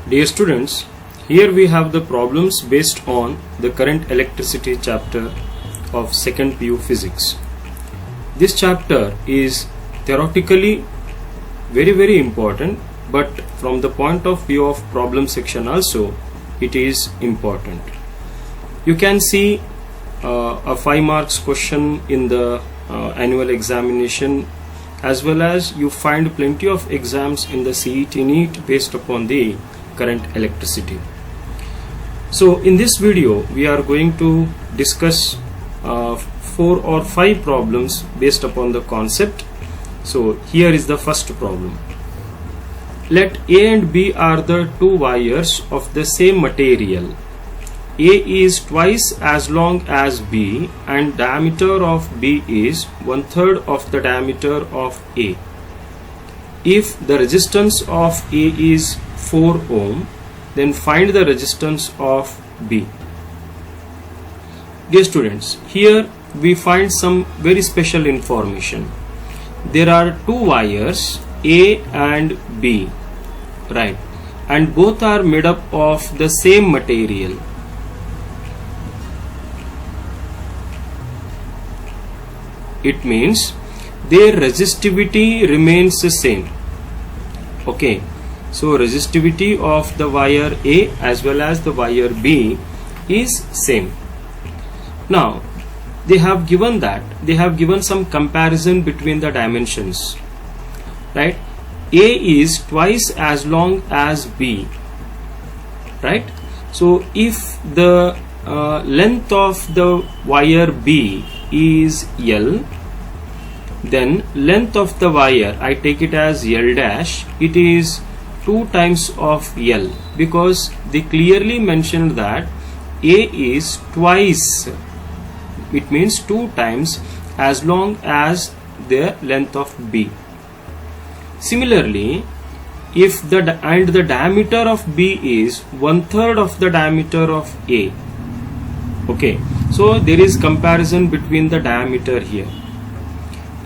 Dear students, here we have the problems based on the current electricity chapter of 2nd PU Physics. This chapter is theoretically very important, but from the point of view of problem section also it is important. You can see a 5 marks question in the annual examination, as well as you find plenty of exams in the CET NEET based upon the current electricity. So in this video we are going to discuss 4 or 5 problems based upon the concept. So here is the first problem. Let A and B are the two wires of the same material. A is twice as long as B and diameter of B is 1/3 of the diameter of A. If the resistance of A is 4 ohm, then find the resistance of B. Dear students, here we find some very special information. There are two wires A and B, right, and both are made up of the same material. It means their resistivity remains the same. Okay, so resistivity of the wire A as well as the wire B is same. Now they have given some comparison between the dimensions, right? A is twice as long as B, right? So if the length of the wire B is L, then length of the wire, I take it as L dash, it is 2 times of L, because they clearly mentioned that A is twice, it means 2 times as long as the length of B. Similarly, if the diameter of B is 1/3 of the diameter of A, okay, so there is comparison between the diameter here.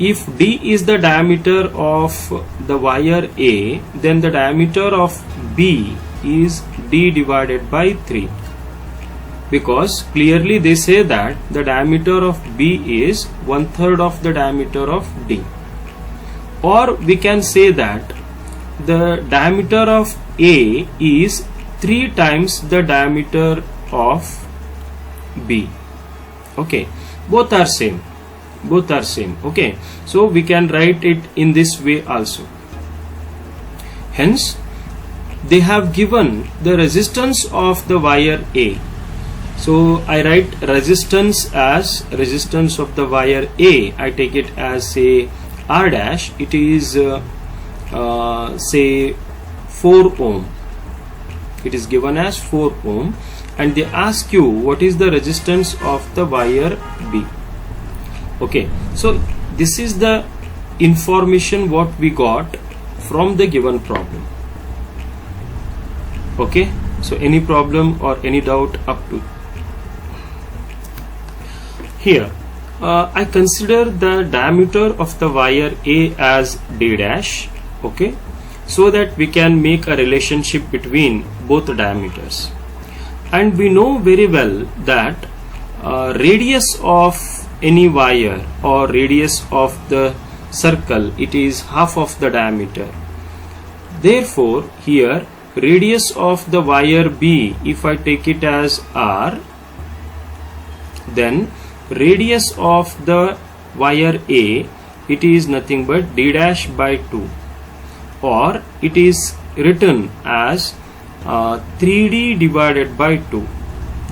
If D is the diameter of the wire A, then the diameter of B is D divided by 3, because clearly they say that the diameter of B is 1/3 of the diameter of D. Or we can say that the diameter of A is 3 times the diameter of B. Okay, both are same. Okay, so we can write it in this way also. Hence they have given the resistance of the wire A. So I write resistance as resistance of the wire A. I take it as, say, R dash. It is say 4 ohm. It is given as 4 ohm, and they ask you what is the resistance of the wire B. Okay, so this is the information what we got from the given problem. Okay, so any problem or any doubt up to here? I consider the diameter of the wire A as D dash, okay, so that we can make a relationship between both the diameters. And we know very well that radius of any wire or radius of the circle, it is half of the diameter. Therefore here radius of the wire B, if I take it as R, then radius of the wire A, it is nothing but D dash by 2, or it is written as 3D divided by 2.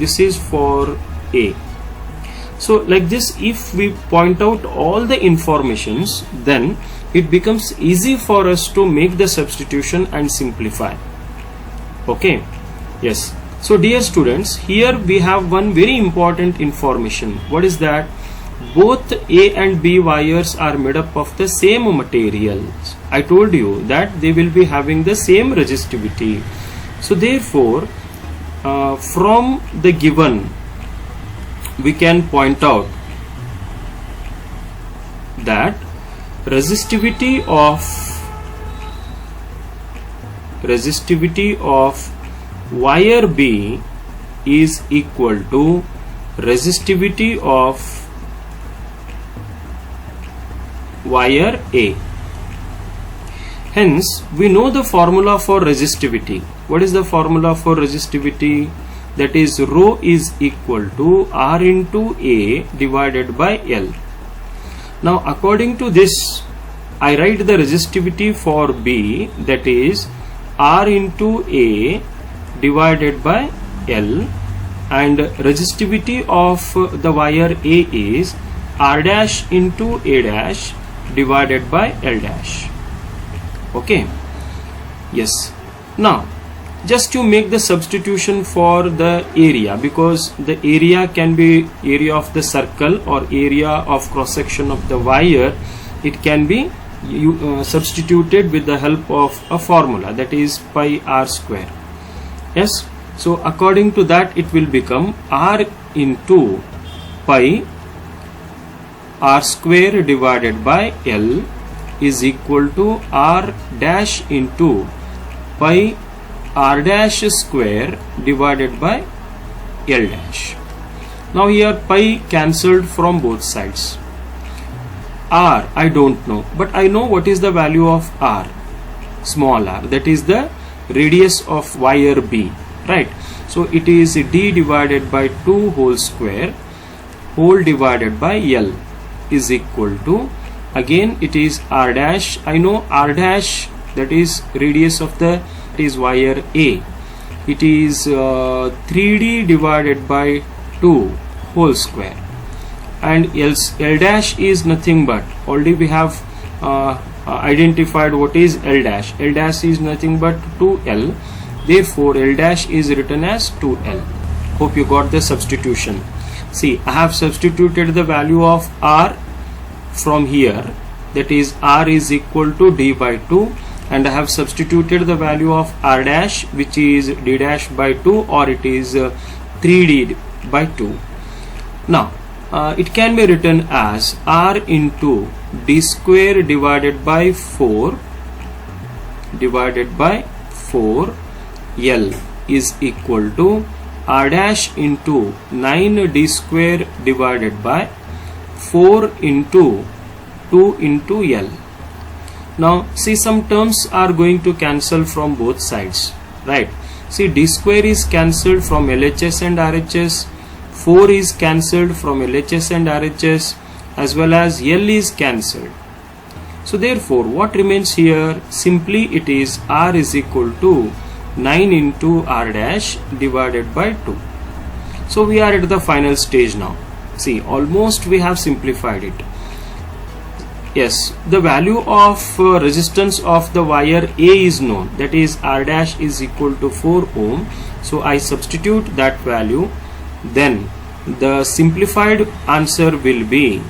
This is for A. So like this, if we point out all the informations, then it becomes easy for us to make the substitution and simplify. Okay, yes. So dear students, here we have one very important information. What is that? Both A and B wires are made up of the same materials. I told you that they will be having the same resistivity. So therefore from the given we can point out that resistivity resistivity of wire B is equal to resistivity of wire A. Hence, we know the formula for resistivity. What is the formula for resistivity? That is, rho is equal to R into A divided by L. Now, according to this, I write the resistivity for B, that is R into A divided by L, and resistivity of the wire A is R dash into A dash divided by L dash. Okay, yes. Now just to make the substitution for the area, because the area can be area of the circle or area of cross section of the wire, it can be substituted with the help of a formula, that is pi r square. Yes, so according to that it will become R into pi r square divided by L is equal to R dash into pi R dash square divided by L dash. Now here pi cancelled from both sides. R I don't know, but I know what is the value of R, small r, that is the radius of wire B, right? So it is D divided by 2 whole square whole divided by L is equal to, again it is R dash, I know R dash, that is radius of the is wire A, it is 3D divided by 2 whole square, and L dash is nothing but, already we have identified what is L dash. L dash is nothing but 2L, therefore L dash is written as 2L. Hope you got the substitution. See, I have substituted the value of R from here, that is R is equal to D by 2, and I have substituted the value of R dash, which is D dash by 2, or it is 3D by 2. Now it can be written as R into D square divided by 4 L is equal to R dash into 9D square divided by 4 into 2 into L. Now see, some terms are going to cancel from both sides, right? See, D square is cancelled from LHS and RHS, 4 is cancelled from LHS and RHS, as well as L is cancelled. So therefore what remains here? Simply it is R is equal to 9 into R dash divided by 2. So we are at the final stage now. See, almost we have simplified it. Yes, the value of resistance of the wire A is known, that is R dash is equal to 4 ohm. So I substitute that value, then the simplified answer will be,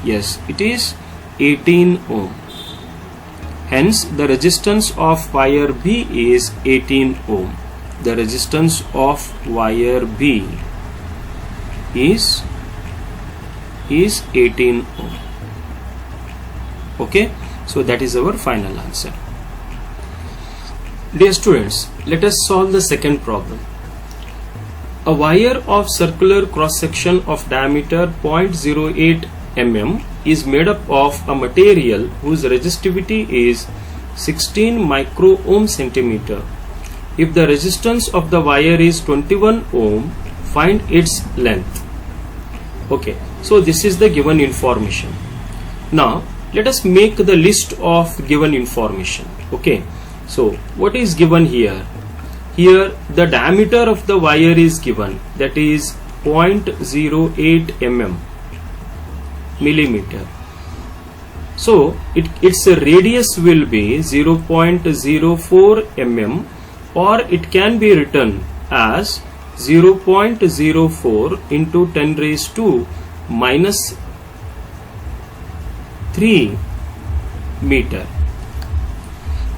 yes, it is 18 ohm. Hence the resistance of wire B is 18 ohm. The resistance of wire B is 18 ohm. Okay, so that is our final answer. Dear students, let us solve the second problem. A wire of circular cross section of diameter 0.08 mm is made up of a material whose resistivity is 16 micro ohm centimeter. If the resistance of the wire is 21 ohm, find its length. Okay, so this is the given information. Now let us make the list of given information. Okay, so what is given here? Here the diameter of the wire is given, that is 0.08 millimeter. So its radius will be 0.04 mm, or it can be written as 0.04 into 10 raised to minus 3 meter.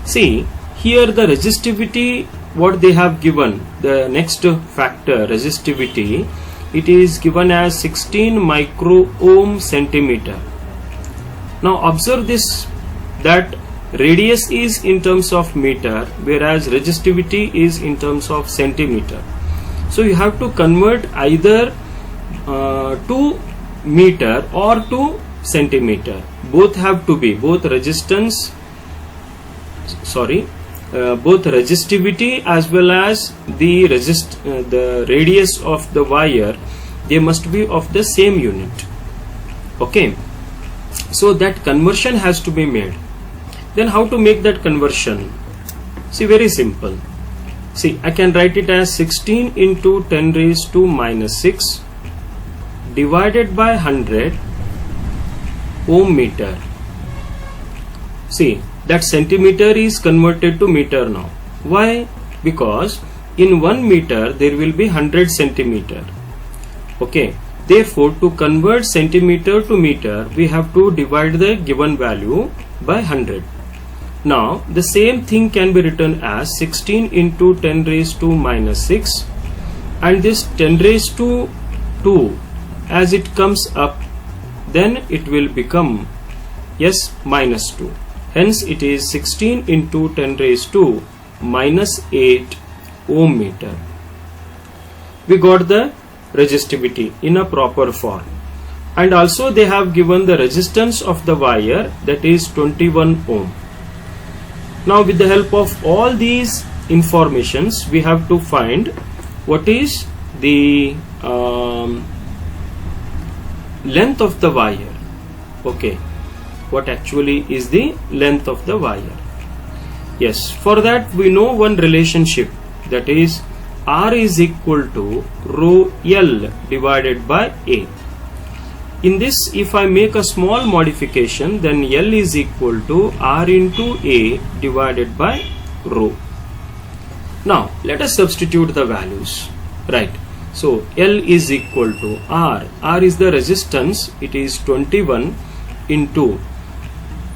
See, here the resistivity, what they have given, the next factor, resistivity, it is given as 16 micro ohm centimeter. Now observe this, that radius is in terms of meter, whereas resistivity is in terms of centimeter. So you have to convert either to meter or to centimeter. Both have to be, both resistivity as well as the radius of the wire, they must be of the same unit. Okay, so that conversion has to be made. Then how to make that conversion? See, very simple. See, I can write it as 16 into 10 raised to minus 6 divided by 100 ohm meter. See, that centimeter is converted to meter now. Why? Because in 1 meter there will be 100 centimeter. Okay, therefore to convert centimeter to meter, we have to divide the given value by 100. Now the same thing can be written as 16 into 10 raised to minus 6, and this 10 raised to 2, as it comes up, then it will become minus 2. Hence it is 16 into 10 raised to minus 8 ohm meter. We got the resistivity in a proper form, and also they have given the resistance of the wire, that is 21 ohm. Now with the help of all these informations, we have to find what is the length of the wire. Okay, what actually is the length of the wire? Yes, for that we know one relationship, that is R is equal to rho L divided by A. In this, if I make a small modification, then L is equal to R into A divided by rho. Now let us substitute the values, right? So L is equal to R. R is the resistance, it is 21 into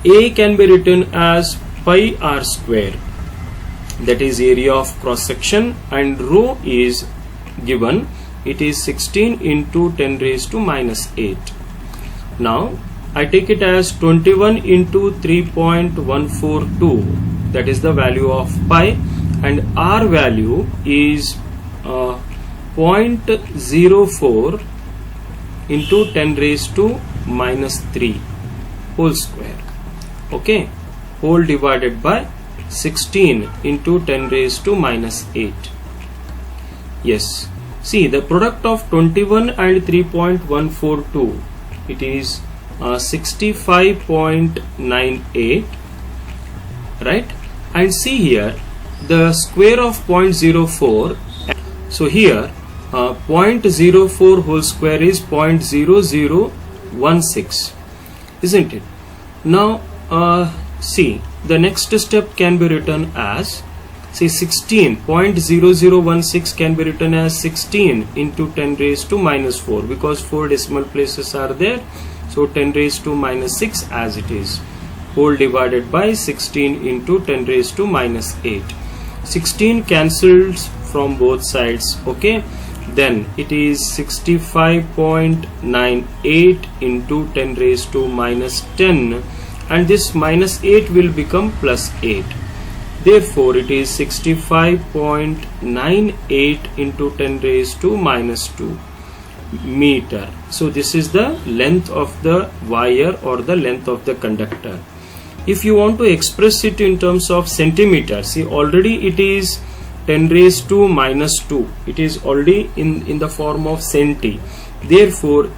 A can be written as pi R square, that is area of cross section, and rho is given, it is 16 into 10 raised to minus 8. Now I take it as 21 into 3.142, that is the value of pi, and R value is 0.04 into 10 raised to minus 3 whole square. Okay, whole divided by 16 into 10 raised to minus 8. Yes, see the product of 21 and 3.142, it is 65.98, right? And see here the square of 0.04. So here 0.04 whole square is 0.0016, isn't it? Now see, the next step can be written as, say 0.0016 can be written as 16 into 10 raised to minus 4, because 4 decimal places are there. So 10 raised to minus 6 as it is, whole divided by 16 into 10 raised to minus 8. 16 cancels from both sides. Okay, then it is 65.98 into 10 raised to minus 10, and this minus 8 will become plus 8. Therefore it is 65.98 into 10 raised to minus 2 meter. So this is the length of the wire or the length of the conductor. If you want to express it in terms of centimeters, see already it is 10 raised to minus 2, it is already in the form of centi. Therefore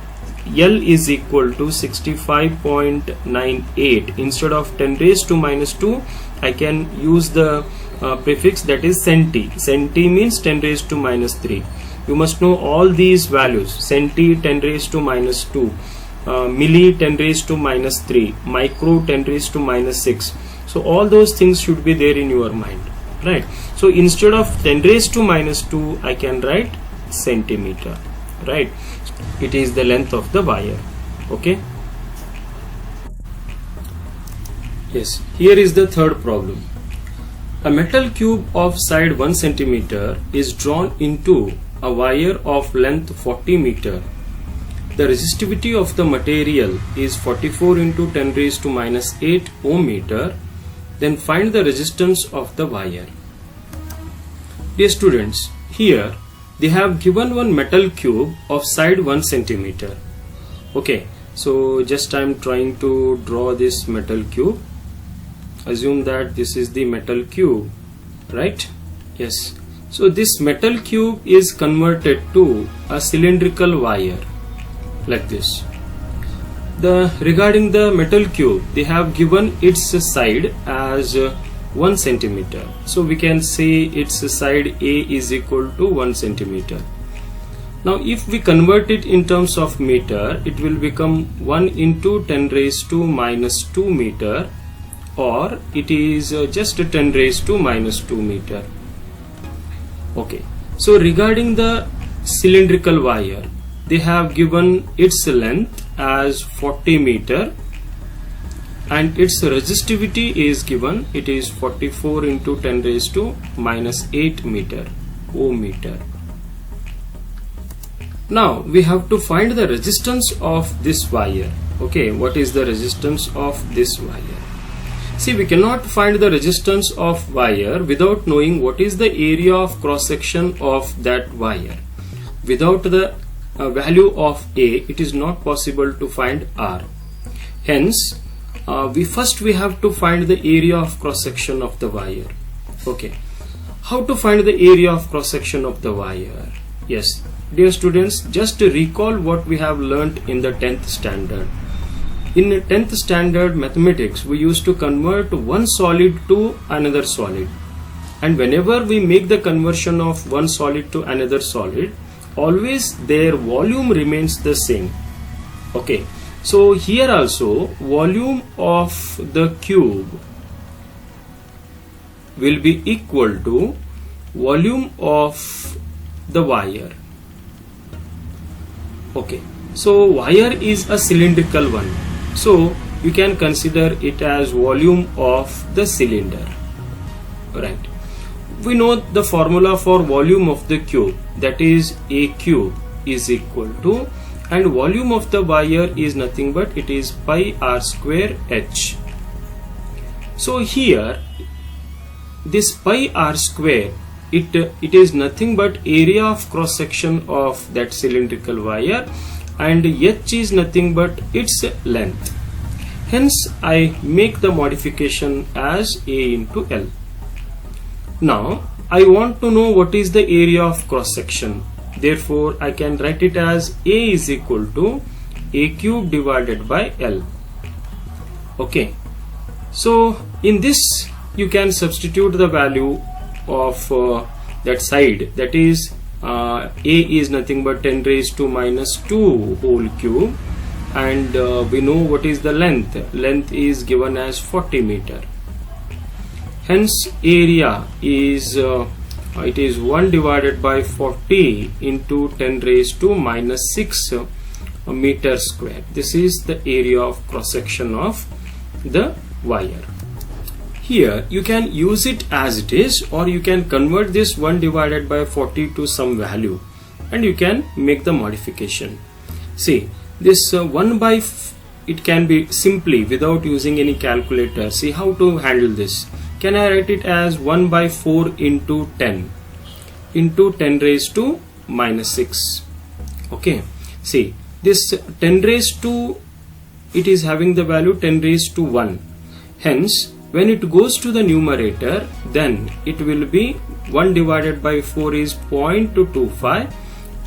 L is equal to 65.98. Instead of 10 raised to minus 2, I can use the prefix, that is centi. Centi means 10 raised to minus 3. You must know all these values: centi 10 raised to minus 2, milli 10 raised to minus 3, micro 10 raised to minus 6. So all those things should be there in your mind, right? So instead of 10 raised to minus 2, I can write centimeter, right? It is the length of the wire. Okay. Yes, here is the third problem. A metal cube of side 1 centimeter is drawn into a wire of length 40 meter. The resistivity of the material is 44 into 10 raised to minus 8 ohm meter, Then find the resistance of the wire. Dear students, here they have given one metal cube of side 1 centimeter. Okay, so just I am trying to draw this metal cube. Assume that this is the metal cube, right? Yes. So this metal cube is converted to a cylindrical wire like this. Regarding the metal cube, they have given its side as 1 centimeter. So we can say its side A is equal to 1 centimeter. Now if we convert it in terms of meter, it will become 1 into 10 raised to minus 2 meter, or it is just 10 raised to minus 2 meter. Okay, so regarding the cylindrical wire, they have given its length as 40 meter and its resistivity is given, it is 44 into 10 raised to minus 8 meter, ohm meter. Now we have to find the resistance of this wire. Okay, what is the resistance of this wire? See, we cannot find the resistance of wire without knowing what is the area of cross section of that wire. Without the value of A, it is not possible to find R. Hence, we have to find the area of cross section of the wire. Okay, how to find the area of cross section of the wire? Yes, dear students, just to recall what we have learnt in the 10th standard. In 10th standard mathematics, we used to convert one solid to another solid, and whenever we make the conversion of one solid to another solid, always their volume remains the same. Okay, so here also volume of the cube will be equal to volume of the wire. Okay, so wire is a cylindrical one, so you can consider it as volume of the cylinder, right? We know the formula for volume of the cube, that is A cube is equal to, and volume of the wire is nothing but it is pi r square h. So here this pi r square, it is nothing but area of cross section of that cylindrical wire, and h is nothing but its length. Hence I make the modification as A into L. Now I want to know what is the area of cross section. Therefore I can write it as A is equal to A cube divided by L. Okay, so in this you can substitute the value of that side, that is A is nothing but 10 raised to minus 2 whole cube, and we know what is the length. Length is given as 40 meter. Hence area is it is 1 divided by 40 into 10 raised to minus 6 meter square. This is the area of cross section of the wire. Here you can use it as it is, or you can convert this 1 divided by 40 to some value and you can make the modification. See, this 1 by it can be simply without using any calculator. See how to handle this. Can I write it as 1 by 4 into 10 into 10 raised to minus 6. Okay, see this 10 raised to, it is having the value 10 raised to 1. Hence when it goes to the numerator, then it will be 1 divided by 4 is 0.225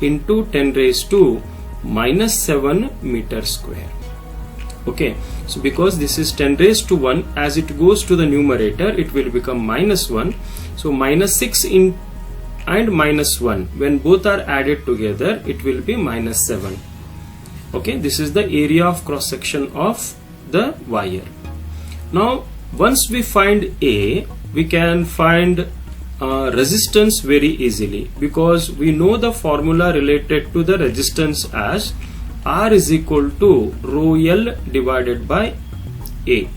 into 10 raised to minus 7 meter square. Okay, so because this is 10 raised to 1, as it goes to the numerator it will become minus 1. So minus 6 in and minus 1, when both are added together it will be minus 7. Okay, this is the area of cross section of the wire. Now once we find A, we can find resistance very easily, because we know the formula related to the resistance as R is equal to rho L divided by A,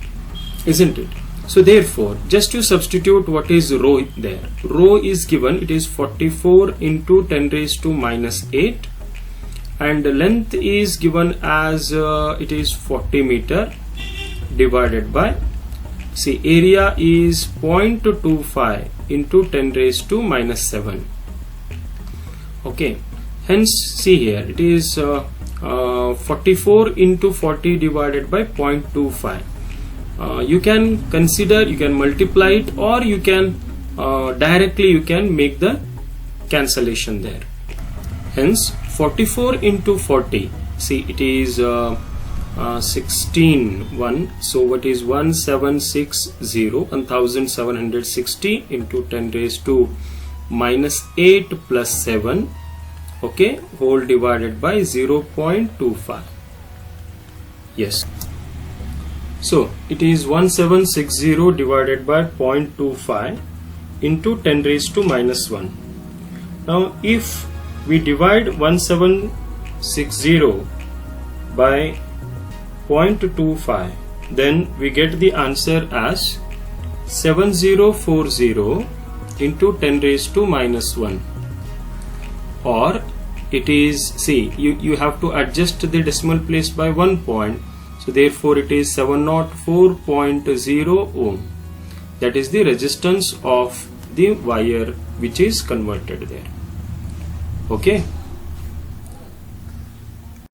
isn't it? So therefore just you substitute what is rho there. Rho is given, it is 44 into 10 raised to minus 8, and the length is given as it is 40 meter divided by see, area is 0.25 into 10 raised to minus 7. Okay, hence see here it is 44 into 40 divided by 0.25. You can consider, you can multiply it, or you can directly you can make the cancellation there. Hence 44 into 40, see it is 16 1, so what is 1760, 1760 into 10 raised to minus 8 plus 7, okay, whole divided by 0.25. Yes, so it is 1760 divided by 0.25 into 10 raised to minus 1. Now if we divide 1760 by 0.25, then we get the answer as 7040 into 10 raised to minus 1. Or it is, see, you have to adjust the decimal place by 1 point, so therefore it is 704.0 ohm. That is the resistance of the wire which is converted there. Okay.